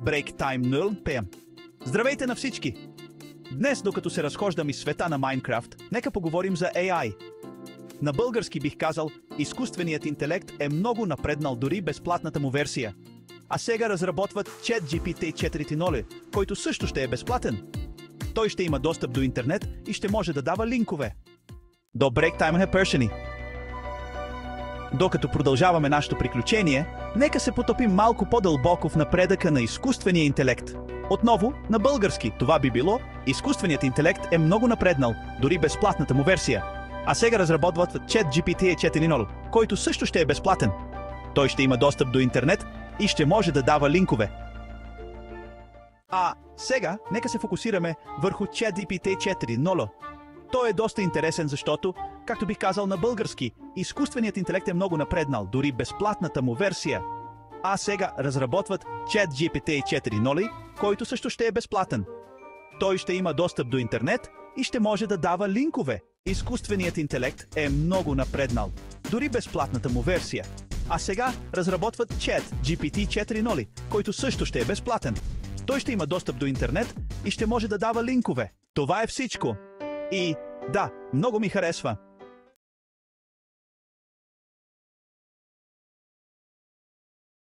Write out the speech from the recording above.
Break Time 0 PM. Здравейте на всички! Днес, докато се разхождам из света на Майнкрафт, нека поговорим за AI. На български бих казал, изкуственият интелект е много напреднал дори безплатната му версия. А сега разработват ChatGPT 4.0, който също ще е безплатен. Той ще има достъп до интернет и ще може да дава линкове. До Break Time Persiani. Докато продължаваме нашето приключение, нека се потопим малко по-дълбоко в напредъка на изкуствения интелект. Отново, на български, това би било: изкуственият интелект е много напреднал, дори безплатната му версия. А сега разработват ChatGPT 4.0, който също ще е безплатен. Той ще има достъп до интернет и ще може да дава линкове. А сега, нека се фокусираме върху ChatGPT 4.0. Той е доста интересен, защото, както бих казал на български, изкуственият интелект е много напреднал, дори безплатната му версия. А сега разработват ChatGPT 4.0, който също ще е безплатен. Той ще има достъп до интернет и ще може да дава линкове. Изкуственият интелект е много напреднал, дори безплатната му версия. А сега разработват ChatGPT 4.0, който също ще е безплатен. Той ще има достъп до интернет и ще може да дава линкове. Това е всичко. И да, много ми харесва.